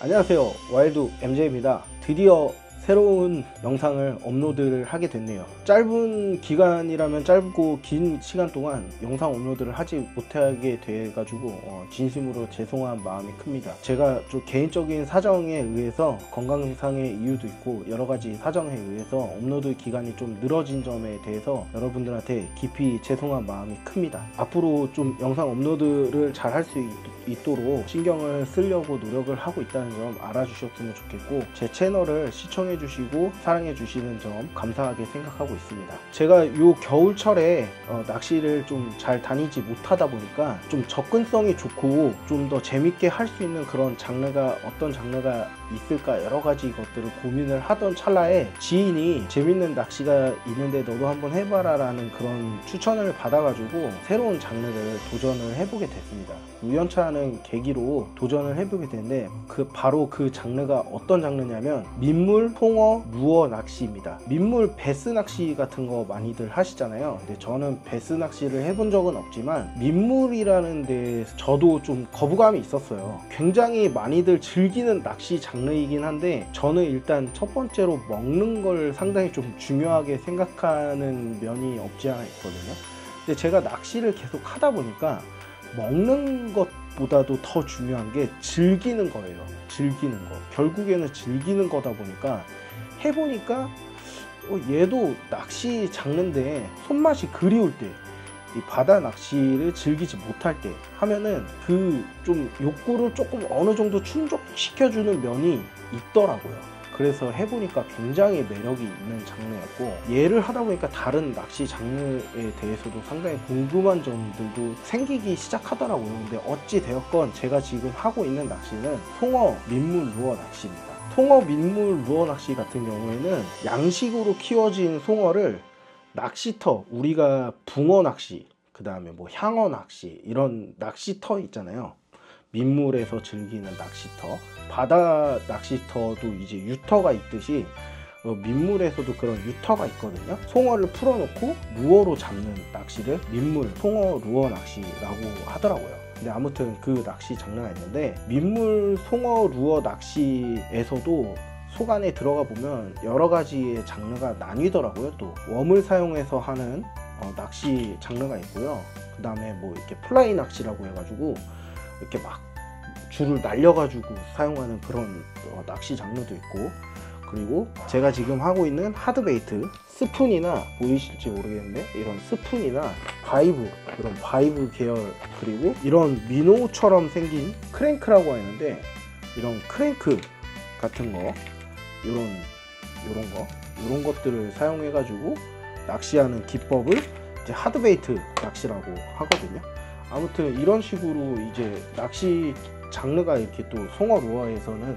안녕하세요, 와일드 MJ입니다. 드디어 새로운 영상을 업로드를 하게 됐네요. 짧은 기간이라면 짧고 긴 시간 동안 영상 업로드를 하지 못하게 돼 가지고 진심으로 죄송한 마음이 큽니다. 제가 좀 개인적인 사정에 의해서 건강상의 이유도 있고 여러가지 사정에 의해서 업로드 기간이 좀 늘어진 점에 대해서 여러분들한테 깊이 죄송한 마음이 큽니다. 앞으로 좀 영상 업로드를 잘 할 수 있도록 신경을 쓰려고 노력을 하고 있다는 점 알아주셨으면 좋겠고, 제 채널을 시청해 주시고 사랑해 주시는 점 감사하게 생각하고 있습니다. 제가 요 겨울철에 낚시를 좀 잘 다니지 못하다 보니까 좀 접근성이 좋고 좀 더 재밌게 할 수 있는 그런 장르가 어떤 장르가 있을까 여러 가지 것들을 고민을 하던 찰나에 지인이 재밌는 낚시가 있는데 너도 한번 해봐라 라는 그런 추천을 받아가지고 새로운 장르를 도전을 해보게 됐습니다. 우연찮은 계기로 도전을 해보게 됐는데 바로 그 장르가 어떤 장르냐면 민물, 송어, 루어 낚시입니다. 민물 베스 낚시 같은 거 많이들 하시잖아요. 근데 저는 베스 낚시를 해본 적은 없지만 민물이라는 데에서 저도 좀 거부감이 있었어요. 굉장히 많이들 즐기는 낚시 장르이긴 한데 저는 일단 첫 번째로 먹는 걸 상당히 좀 중요하게 생각하는 면이 없지 않아 있거든요. 근데 제가 낚시를 계속 하다 보니까 먹는 것보다도 더 중요한 게 즐기는 거예요. 즐기는 거. 결국에는 즐기는 거다 보니까 해보니까 얘도 낚시 장르인데 손맛이 그리울 때, 이 바다 낚시를 즐기지 못할 때 하면은 그 좀 욕구를 조금 어느 정도 충족시켜주는 면이 있더라고요. 그래서 해보니까 굉장히 매력이 있는 장르였고, 얘를 하다 보니까 다른 낚시 장르에 대해서도 상당히 궁금한 점들도 생기기 시작하더라고요. 근데 어찌 되었건 제가 지금 하고 있는 낚시는 송어, 민물, 루어 낚시입니다. 송어, 민물, 루어 낚시 같은 경우에는 양식으로 키워진 송어를 낚시터, 우리가 붕어 낚시, 그 다음에 뭐 향어 낚시, 이런 낚시터 있잖아요. 민물에서 즐기는 낚시터, 바다 낚시터도 이제 유터가 있듯이 민물에서도 그런 유터가 있거든요. 송어를 풀어놓고 루어로 잡는 낚시를 민물, 송어, 루어 낚시라고 하더라고요. 근데 아무튼 그 낚시 장르가 있는데, 민물, 송어, 루어 낚시에서도 속 안에 들어가 보면 여러 가지의 장르가 나뉘더라고요. 또 웜을 사용해서 하는 낚시 장르가 있고요. 그 다음에 뭐 이렇게 플라이 낚시라고 해가지고 이렇게 막 줄을 날려가지고 사용하는 그런 낚시 장르도 있고, 그리고 제가 지금 하고 있는 하드베이트, 스푼이나 보이실지 모르겠는데 이런 스푼이나 바이브, 이런 바이브 계열, 그리고 이런 미노처럼 생긴 크랭크라고 하는데 이런 크랭크 같은 거, 이런 것들을 사용해 가지고 낚시하는 기법을 이제 하드베이트 낚시라고 하거든요. 아무튼 이런 식으로 이제 낚시 장르가 이렇게 또 송어, 루어에서는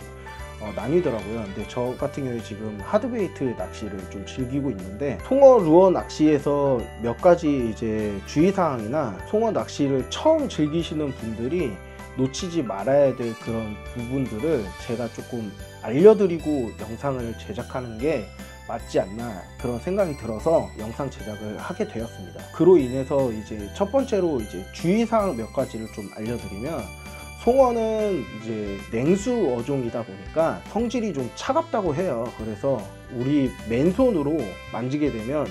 나뉘더라고요. 근데 저 같은 경우에 지금 하드베이트 낚시를 좀 즐기고 있는데, 송어, 루어 낚시에서 몇 가지 이제 주의사항이나 송어 낚시를 처음 즐기시는 분들이 놓치지 말아야 될 그런 부분들을 제가 조금 알려드리고 영상을 제작하는 게 맞지 않나, 그런 생각이 들어서 영상 제작을 하게 되었습니다. 그로 인해서 이제 첫 번째로 이제 주의사항 몇 가지를 좀 알려드리면, 송어는 이제 냉수 어종이다 보니까 성질이 좀 차갑다고 해요. 그래서 우리 맨손으로 만지게 되면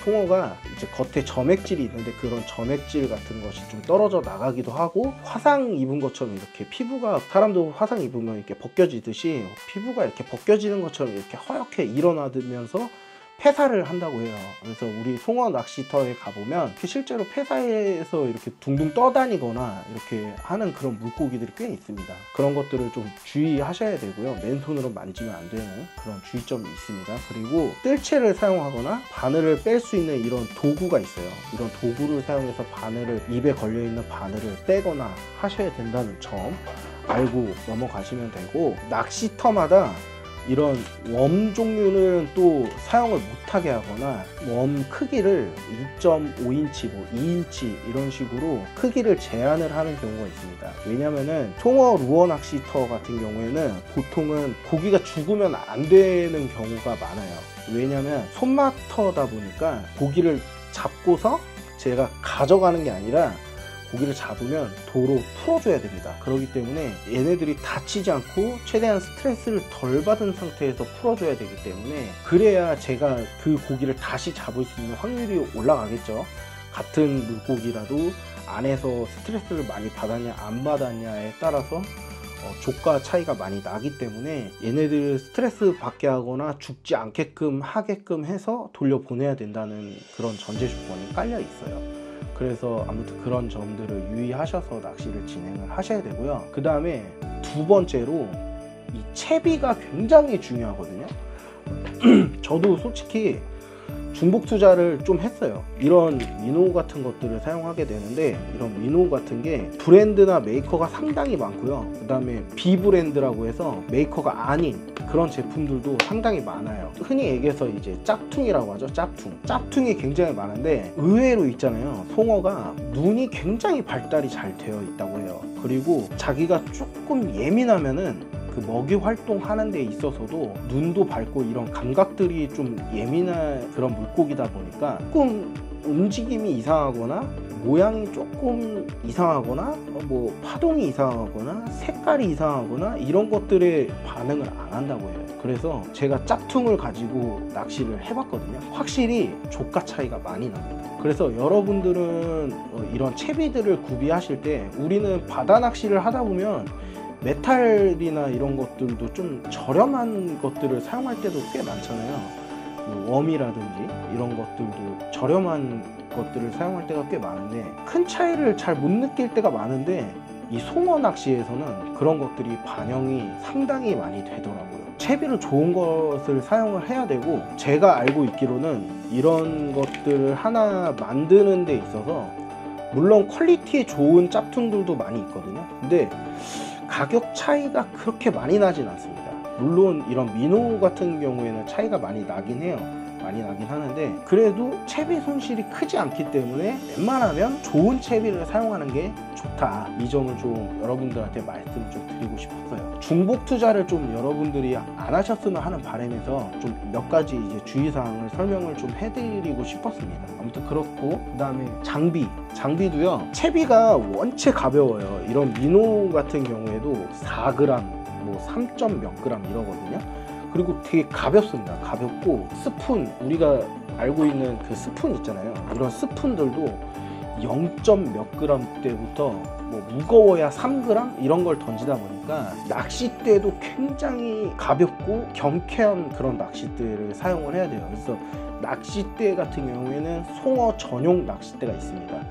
송어가 이제 겉에 점액질이 있는데 그런 점액질 같은 것이 좀 떨어져 나가기도 하고, 화상 입은 것처럼 이렇게 피부가, 사람도 화상 입으면 이렇게 벗겨지듯이 피부가 이렇게 벗겨지는 것처럼 이렇게 허옇게 일어나면서 폐사를 한다고 해요. 그래서 우리 송어 낚시터에 가보면 실제로 폐사에서 이렇게 둥둥 떠다니거나 이렇게 하는 그런 물고기들이 꽤 있습니다. 그런 것들을 좀 주의하셔야 되고요. 맨손으로 만지면 안 되는 그런 주의점이 있습니다. 그리고 뜰채를 사용하거나 바늘을 뺄 수 있는 이런 도구가 있어요. 이런 도구를 사용해서 바늘을, 입에 걸려있는 바늘을 빼거나 하셔야 된다는 점 알고 넘어가시면 되고, 낚시터마다 이런 웜 종류는 또 사용을 못하게 하거나 웜 크기를 2.5인치, 뭐 2인치 이런 식으로 크기를 제한을 하는 경우가 있습니다. 왜냐면은 송어, 루어 낚시터 같은 경우에는 보통은 고기가 죽으면 안 되는 경우가 많아요. 왜냐면 손맛터다 보니까 고기를 잡고서 제가 가져가는 게 아니라 고기를 잡으면 도로 풀어줘야 됩니다. 그렇기 때문에 얘네들이 다치지 않고 최대한 스트레스를 덜 받은 상태에서 풀어줘야 되기 때문에, 그래야 제가 그 고기를 다시 잡을 수 있는 확률이 올라가겠죠. 같은 물고기라도 안에서 스트레스를 많이 받았냐 안 받았냐에 따라서 조가 차이가 많이 나기 때문에 얘네들을 스트레스 받게 하거나 죽지 않게끔 하게끔 해서 돌려보내야 된다는 그런 전제 조건이 깔려 있어요. 그래서 아무튼 그런 점들을 유의하셔서 낚시를 진행을 하셔야 되고요. 그 다음에 두 번째로 이 채비가 굉장히 중요하거든요. 저도 솔직히 중복 투자를 좀 했어요. 이런 민호 같은 것들을 사용하게 되는데, 이런 민호 같은 게 브랜드나 메이커가 상당히 많고요. 그 다음에 비브랜드라고 해서 메이커가 아닌 그런 제품들도 상당히 많아요. 흔히 얘기해서 이제 짭퉁이라고 하죠. 짭퉁이 굉장히 많은데, 의외로 있잖아요, 송어가 눈이 굉장히 발달이 잘 되어 있다고 해요. 그리고 자기가 조금 예민하면은 그 먹이 활동하는 데 있어서도 눈도 밝고 이런 감각들이 좀 예민한 그런 물고기다 보니까 조금 움직임이 이상하거나 모양이 조금 이상하거나 뭐 파동이 이상하거나 색깔이 이상하거나 이런 것들에 반응을 안 한다고 해요. 그래서 제가 짝퉁을 가지고 낚시를 해봤거든요. 확실히 조가 차이가 많이 납니다. 그래서 여러분들은 이런 채비들을 구비하실 때, 우리는 바다 낚시를 하다 보면 메탈이나 이런 것들도 좀 저렴한 것들을 사용할 때도 꽤 많잖아요. 뭐 웜이라든지 이런 것들도 저렴한 것들을 사용할 때가 꽤 많은데, 큰 차이를 잘 못 느낄 때가 많은데, 이 송어 낚시에서는 그런 것들이 반영이 상당히 많이 되더라고요. 채비를 좋은 것을 사용을 해야 되고, 제가 알고 있기로는 이런 것들을 하나 만드는 데 있어서 물론 퀄리티 좋은 짭퉁들도 많이 있거든요. 근데 가격 차이가 그렇게 많이 나진 않습니다. 물론 이런 민호 같은 경우에는 차이가 많이 나긴 해요. 많이 나긴 하는데, 그래도 채비 손실이 크지 않기 때문에 웬만하면 좋은 채비를 사용하는 게 좋다. 이 점을 좀 여러분들한테 말씀을 좀 드리고 싶었어요. 중복 투자를 좀 여러분들이 안 하셨으면 하는 바람에서 좀 몇 가지 이제 주의사항을 설명을 좀 해드리고 싶었습니다. 아무튼 그렇고, 그 다음에 장비도요, 채비가 원체 가벼워요. 이런 민호 같은 경우에도 4g, 뭐 3점 몇 g 이러거든요. 그리고 되게 가볍습니다. 가볍고, 스푼, 우리가 알고 있는 그 스푼 있잖아요. 이런 스푼들도 0점 몇 g대부터 뭐 무거워야 3g 이런 걸 던지다 보니까 낚싯대도 굉장히 가볍고 경쾌한 그런 낚싯대를 사용을 해야 돼요. 그래서 낚싯대 같은 경우에는 송어 전용 낚싯대가 있습니다.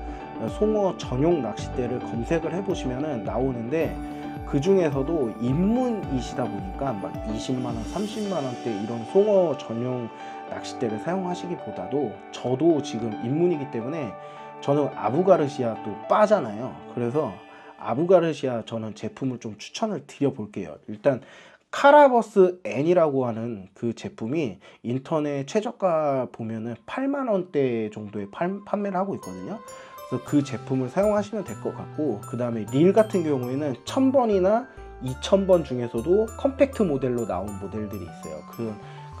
송어 전용 낚싯대를 검색을 해보시면 나오는데, 그 중에서도 입문이시다 보니까 막 20만원, 30만원대 이런 송어 전용 낚싯대를 사용하시기보다도, 저도 지금 입문이기 때문에 저는 아부가르시아 또 빠잖아요. 그래서 아부가르시아 저는 제품을 좀 추천을 드려 볼게요. 일단 카라버스 N이라고 하는 그 제품이 인터넷 최저가 보면은 8만원대 정도에 판매를 하고 있거든요. 그래서 그 제품을 사용하시면 될 것 같고, 그 다음에 릴 같은 경우에는 1000번이나 2000번 중에서도 컴팩트 모델로 나온 모델들이 있어요.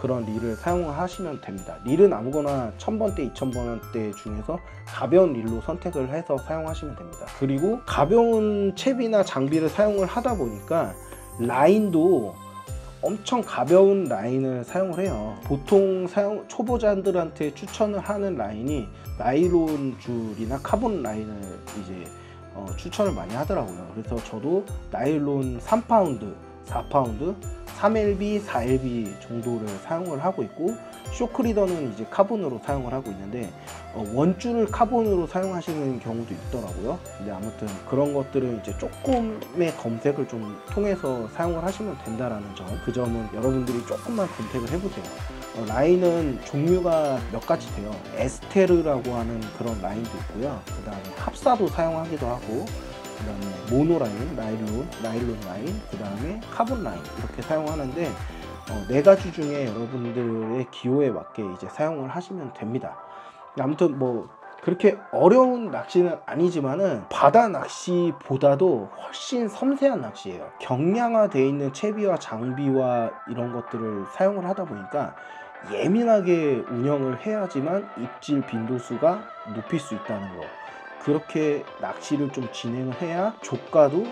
그런 릴을 사용하시면 됩니다. 릴은 아무거나 1000번대, 2000번대 중에서 가벼운 릴로 선택을 해서 사용하시면 됩니다. 그리고 가벼운 채비나 장비를 사용을 하다 보니까 라인도 엄청 가벼운 라인을 사용을 해요. 보통 초보자들한테 추천을 하는 라인이 나일론 줄이나 카본 라인을 이제 추천을 많이 하더라고요. 그래서 저도 나일론 3파운드, 4파운드, 3LB, 4LB 정도를 사용을 하고 있고, 쇼크리더는 이제 카본으로 사용을 하고 있는데, 원줄을 카본으로 사용하시는 경우도 있더라고요. 근데 아무튼 그런 것들은 이제 조금의 검색을 좀 통해서 사용을 하시면 된다라는 점, 그 점은 여러분들이 조금만 검색을 해보세요. 라인은 종류가 몇 가지 돼요. 에스테르라고 하는 그런 라인도 있고요. 그 다음에 합사도 사용하기도 하고, 그 다음에 모노라인, 나일론 라인, 그 다음에 카본 라인, 이렇게 사용하는데, 4가지 중에 여러분들의 기호에 맞게 이제 사용을 하시면 됩니다. 아무튼 뭐 그렇게 어려운 낚시는 아니지만은 바다 낚시보다도 훨씬 섬세한 낚시예요. 경량화되어 있는 채비와 장비와 이런 것들을 사용을 하다 보니까 예민하게 운영을 해야지만 입질 빈도수가 높일 수 있다는 거, 그렇게 낚시를 좀 진행을 해야 조가도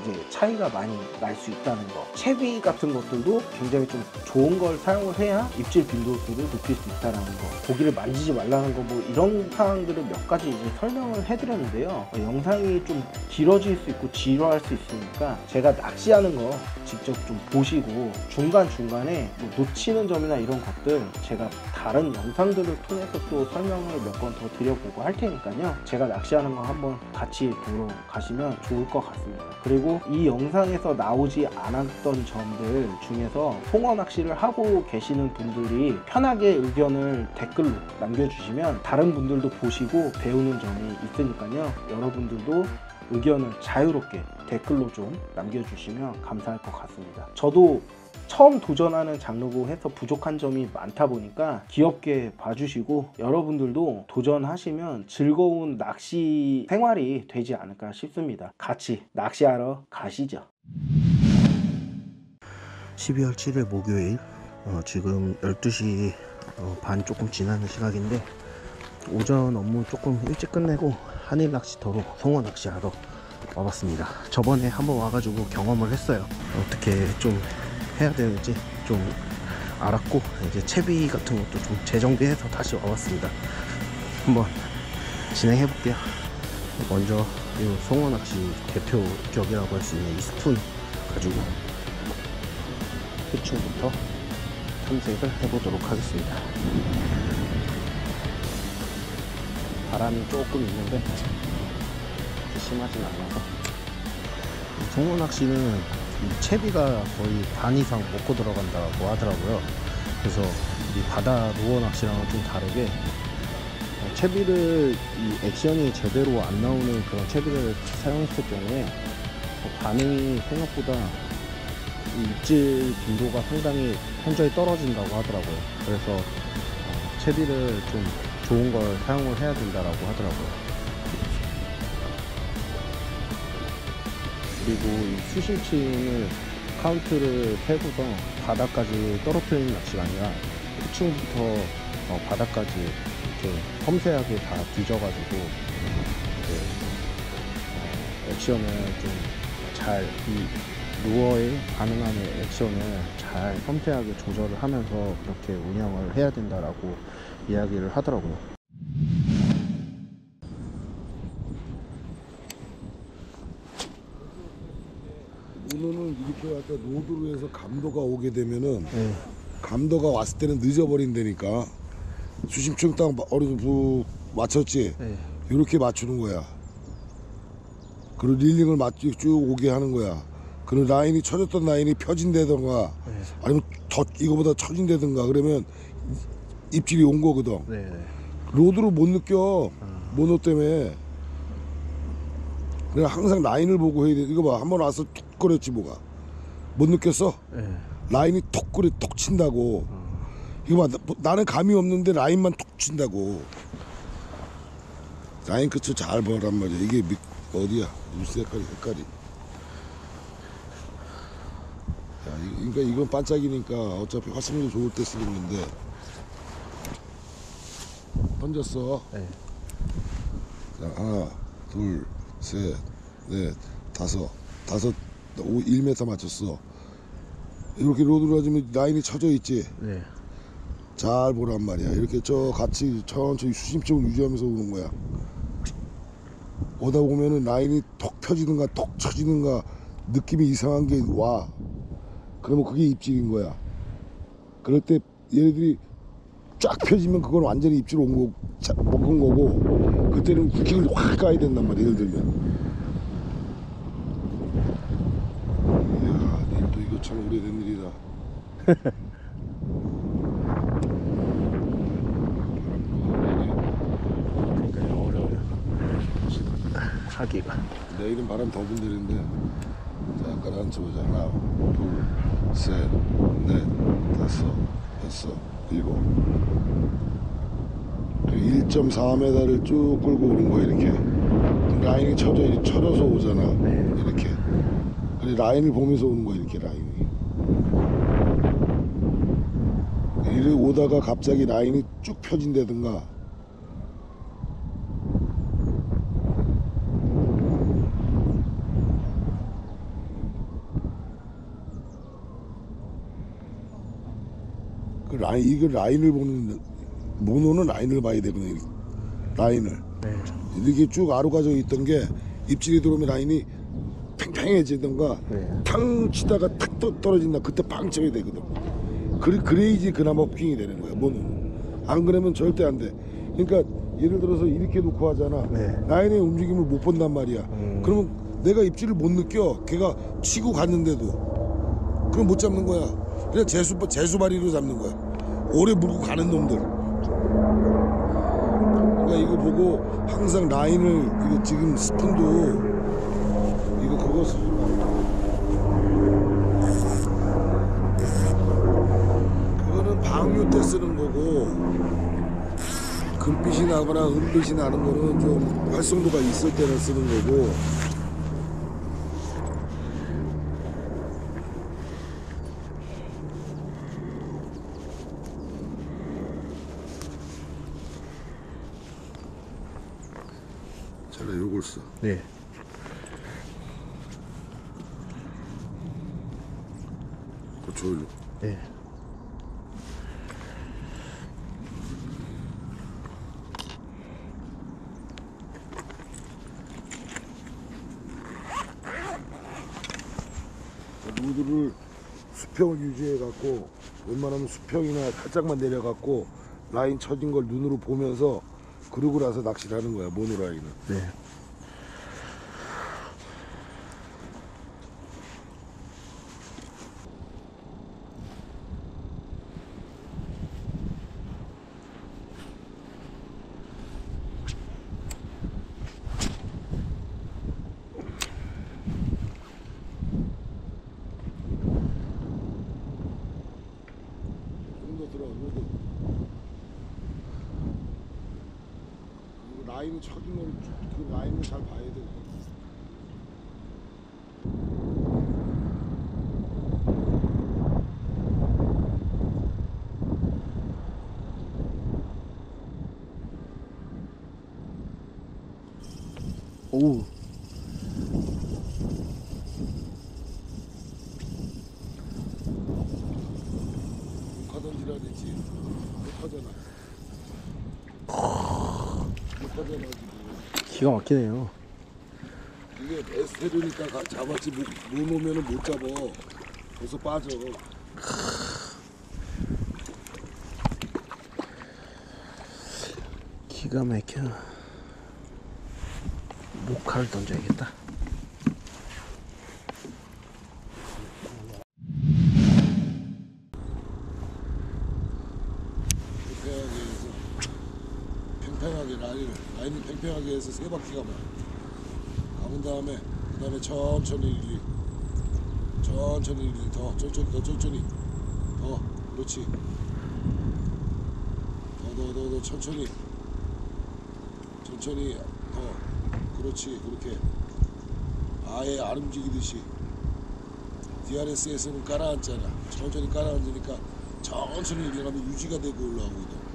이제 차이가 많이 날 수 있다는 거. 채비 같은 것들도 굉장히 좀 좋은 걸 사용을 해야 입질 빈도수를 높일 수 있다는 거. 고기를 만지지 말라는 거, 뭐 이런 사항들을 몇 가지 이제 설명을 해드렸는데요. 영상이 좀 길어질 수 있고 지루할 수 있으니까 제가 낚시하는 거 직접 좀 보시고 중간중간에 뭐 놓치는 점이나 이런 것들 제가 다른 영상들을 통해서 또 설명을 몇 번 더 드려보고 할 테니까요. 제가 낚시하는 거 한번 같이 보러 가시면 좋을 것 같습니다. 그리고 이 영상에서 나오지 않았던 점들 중에서 송어 낚시를 하고 계시는 분들이 편하게 의견을 댓글로 남겨주시면 다른 분들도 보시고 배우는 점이 있으니까요. 여러분들도 의견을 자유롭게 댓글로 좀 남겨주시면 감사할 것 같습니다. 저도 처음 도전하는 장르고 해서 부족한 점이 많다 보니까 귀엽게 봐주시고 여러분들도 도전하시면 즐거운 낚시 생활이 되지 않을까 싶습니다. 같이 낚시하러 가시죠. 12월 7일 목요일 지금 12시 반 조금 지나는 시각인데 오전 업무 조금 일찍 끝내고 한일 낚시터로 송어 낚시하러 와봤습니다. 저번에 한번 와가지고 경험을 했어요. 어떻게 좀 해야 되는지 좀 알았고 이제 채비 같은 것도 좀 재정비해서 다시 와봤습니다. 한번 진행해 볼게요. 먼저 이 송어 낚시 대표격이라고 할 수 있는 이 스푼 가지고 해충부터 탐색을 해보도록 하겠습니다. 바람이 조금 있는데 심하진 않아서. 송어 낚시는 이 채비가 거의 반 이상 먹고 들어간다고 하더라고요. 그래서 이 바다 루어 낚시랑은 좀 다르게 채비를 이 액션이 제대로 안 나오는 그런 채비를 사용했을 경우에 반응이 생각보다 이 입질 빈도가 상당히 현저히 떨어진다고 하더라고요. 그래서 채비를 좀 좋은 걸 사용을 해야 된다라고 하더라고요. 그리고 이 수심층을 카운트를 패고서 바닥까지 떨어뜨리는 낚시가 아니라 끝층부터 바닥까지 이렇게 섬세하게 다 뒤져가지고 액션을 좀 잘 이 루어에 반응하는 액션을 잘 섬세하게 조절을 하면서 그렇게 운영을 해야 된다라고 이야기를 하더라고요. 오늘은 이렇게 아까 로드로 해서 감도가 오게 되면은 감도가 왔을 때는 늦어버린다니까. 수심층 딱 어느 정도 맞췄지. 이렇게 맞추는 거야. 그리고 릴링을 맞추 쭉 오게 하는 거야. 그리고 라인이 쳐졌던 라인이 펴진다던가 아니면 더 이거보다 처진다던가 그러면 입질이 온 거거든. 로드로 못 느껴. 모노 때문에. 그냥 항상 라인을 보고 해야 돼. 이거 봐, 한번 와서 툭 거렸지 뭐가. 못 느꼈어? 라인이 톡 거려 톡 친다고. 이거 봐, 나는 감이 없는데 라인만 톡 친다고. 라인 끝을 잘 보란 말이야. 이게 어디야? 무슨 색깔이. 야, 그러니까 이건 반짝이니까 어차피 화성률 좋을 때 쓰겠는데. 던졌어. 자, 하나, 둘, 셋, 넷, 다섯, 1m 맞췄어. 이렇게 로드로 하면 라인이 쳐져 있지. 잘 보란 말이야. 이렇게 같이 천천히 수심층을 유지하면서 오는 거야. 오다 보면은 라인이 톡 펴지는가 톡 쳐지는가 느낌이 이상한 게 와. 그러면 그게 입질인 거야. 그럴 때 얘네들이 쫙 펴지면 그건 완전히 입질 먹은 거고, 그때는 후킹을 확 가야 된단 말이야. 예를 들면. 이야, 또 이거 참 오래된 일이다. 그러니까 어려워요 하기가. 내일은 바람 더 분들인데. 자, 아까 앉혀보자. 하나, 둘, 셋, 넷, 다섯, 여섯, 일곱. 1.4m를 쭉 끌고 오는 거야. 이렇게 라인이 쳐져서 오잖아. 이렇게. 그래, 라인을 보면서 오는 거야. 이렇게 라인이. 이렇게 오다가 갑자기 라인이 쭉 펴진다든가 이거 라인을 보는 모노는 라인을 봐야 되거든요. 라인을 네. 이렇게 쭉 아로가져 있던 게 입질이 들어오면 라인이 팽팽해지던가 네. 탕 치다가 탁 떨어진다. 그때 팡 쳐야 되거든. 그래야지 그나마 킹이 되는 거야. 모노는. 안 그러면 절대 안 돼. 그러니까 예를 들어서 이렇게 놓고 하잖아. 네. 라인의 움직임을 못 본단 말이야. 그러면 내가 입질을 못 느껴. 걔가 치고 갔는데도. 그럼 못 잡는 거야. 그냥 제수발이로 잡는 거야. 오래 물고 가는 놈들. 그러니까 이거 보고 항상 라인을 이거 지금 스푼도 이거 그거 쓰지 마. 그거는 방류 때 쓰는 거고 금빛이 나거나 은빛이 나는 거는 좀 활성도가 있을 때는 쓰는 거고. 차라리 요걸 써. 네. 저일로. 네. 루드를 수평을 유지해 갖고 웬만하면 수평이나 살짝만 내려 갖고 라인 쳐진 걸 눈으로 보면서 그러고 나서 낚시를 하는 거야. 모노 라인은. 네. 좀 더 들어. 루드. 그리고 라인 쳐진 걸 그 라인을 잘 봐야 돼. 오. 가던지라 그랬지. 못하잖아. 못하잖아 지금. 기가 막히네요. 이게 에스테르니까 잡았지 못 놓으면은 못 잡아. 벌써 빠져. 기가 막혀. 목칼을 던져야겠다. 팽팽하게 라인을 팽팽하게 해서 세 바퀴 가면 감은 다음에 그 다음에 천천히 릴리 더 천천히 더 그렇지 더 천천히 더 그렇지 그렇게 아예 안 움직이듯이 DRS에서는 깔아앉잖아. 천천히 깔아앉으니까 천천히 일어나면 유지가 되고 올라오거든.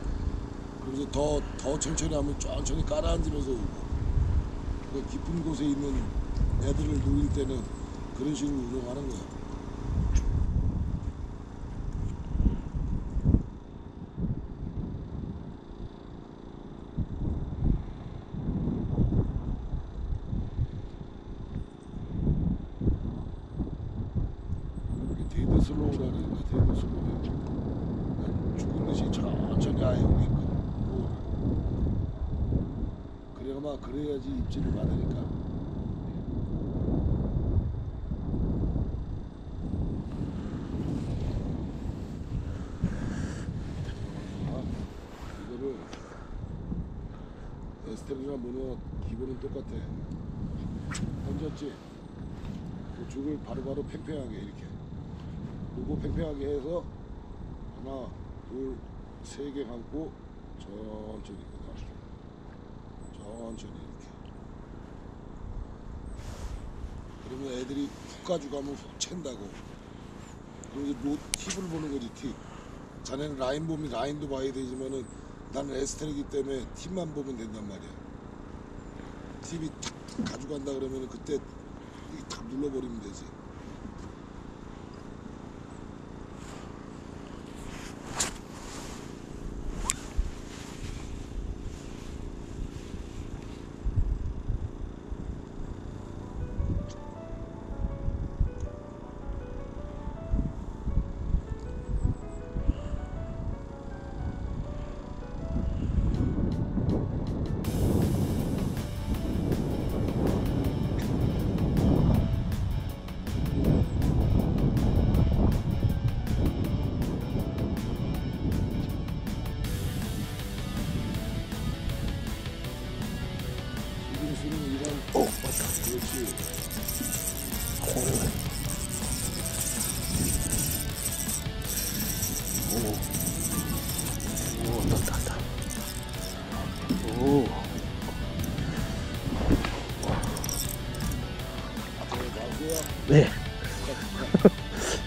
그래서 더 천천히 하면 천천히 깔아앉으면서 오고. 그 깊은 곳에 있는 애들을 노릴 때는 그런 식으로 운영하는 거야. 데이드 슬로우라는 거야. 데이드 슬로우. 죽은 듯이 천천히 아예 오게끔. 그래야지 입질을 받으니까. 이거를 에스테르나 모노 기본은 똑같아. 던졌지. 그 줄을 바로바로 팽팽하게 이렇게. 그리고 팽팽하게 해서 하나, 둘, 세 개 감고 천천히 천천히 이렇게. 그러면 애들이 훅 가져가면 훅 챈다고. 그리고 팁을 보는 거지. 팁. 자네는 라인 보면 라인도 봐야 되지만은 나는 에스테르기 때문에 팁만 보면 된단 말이야. 팁이 탁 가져간다 그러면은 그때 이게 탁 눌러버리면 되지.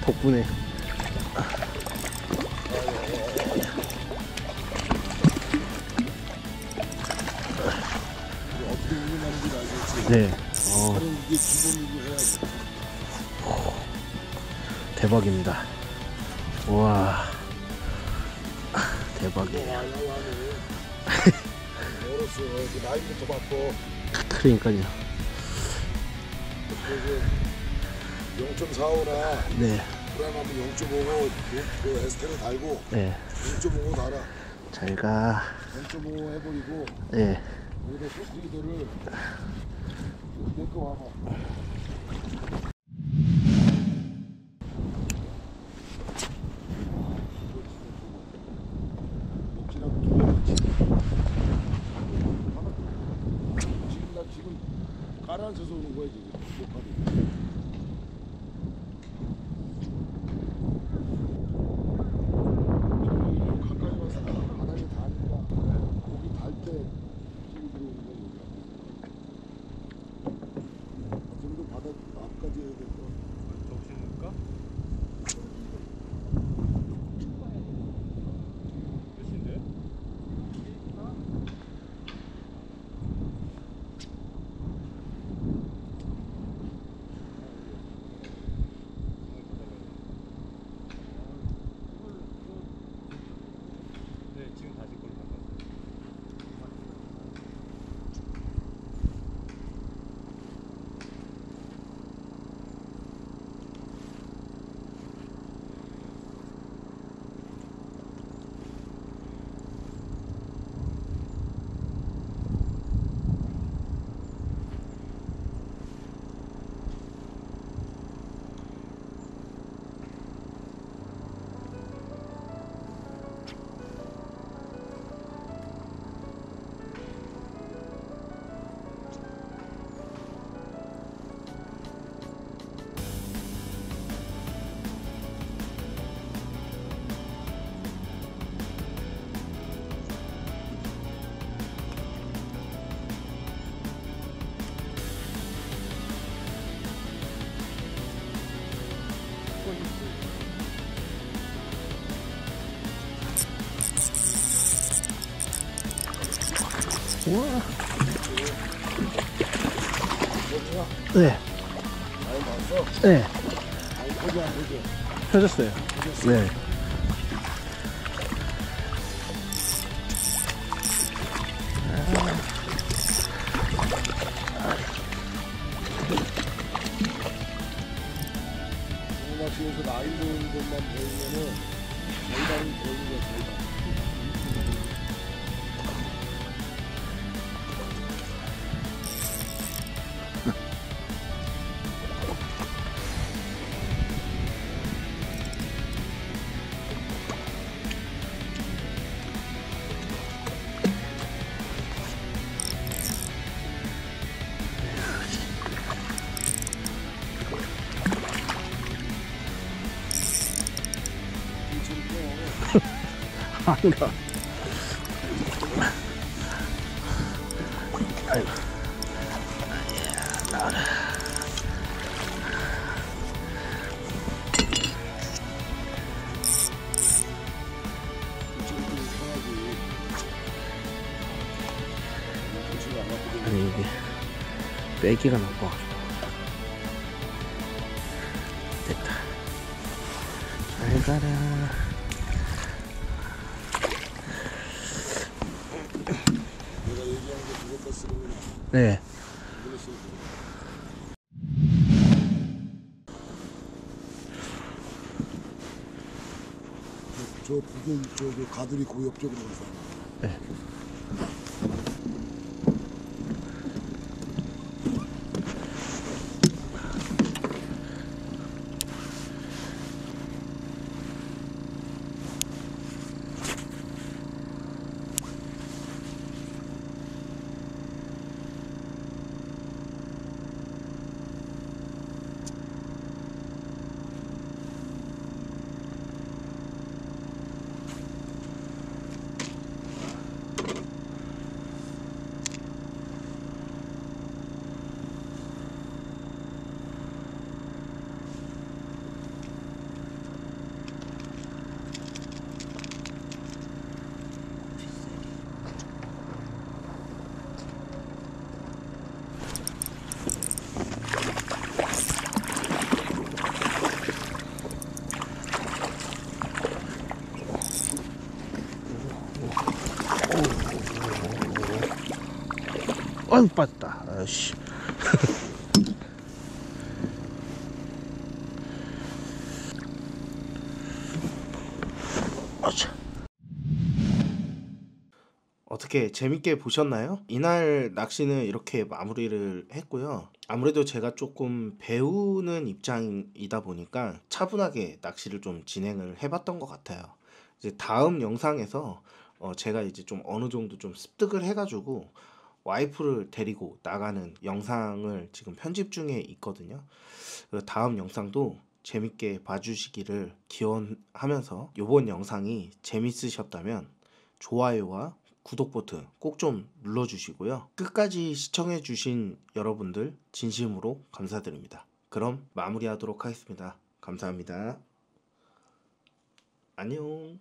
덕분에. 어떻게 운영하는지 알겠지? 네. 바로 이게 기본으로 해야지. 대박입니다. 와, 대박이에요. 멀었어. 그 나이부터 바꿔. 그러니까요. 그래서 0.45나 네. 불안하면 0.5 그 에스테를 달고 네. 0.5 달아. 잘 가. 0.5 해버리고 네. 여기다 쇼크리더를 내거 와봐. 녹지라고 두 번째. 지금 나 지금 가라앉혀서 오는 거야 지금. 녹화를. 저기 가까이 와서 바닥에 닿으니까 거기 닿을 때 힘이 들어오는 거야 여기가. 좀 더 바닥 앞까지 해야 될 거. 적신일까? 몇인데? 네, 지금 다시 걸로 바꿨어요. 우와. 네. 많이 봤어? 네. 아니 거기 안 되죠? 펴졌어요. 네. 낚시에서 라인 보이는 것만 보이면은 자기당이 보이는 거야 자기당. 안 가. 아이고. 나와라. 아니 이게 빼기가 나빠가지고. 됐다. 잘 가라. 내가 얘기한 게 그것도 쓰는구나. 네. 이걸로 쓰고. 저 부근 저 가두리 그 옆쪽으로 가서. 네. 아유 빠졌다. 아씨. 어떻게 재밌게 보셨나요? 이날 낚시는 이렇게 마무리를 했고요. 아무래도 제가 조금 배우는 입장이다 보니까 차분하게 낚시를 좀 진행을 해봤던 것 같아요. 이제 다음 영상에서 제가 이제 좀 어느 정도 좀 습득을 해가지고 와이프를 데리고 나가는 영상을 지금 편집 중에 있거든요. 다음 영상도 재밌게 봐주시기를 기원하면서 이번 영상이 재밌으셨다면 좋아요와 구독 버튼 꼭 좀 눌러주시고요. 끝까지 시청해주신 여러분들 진심으로 감사드립니다. 그럼 마무리하도록 하겠습니다. 감사합니다. 안녕.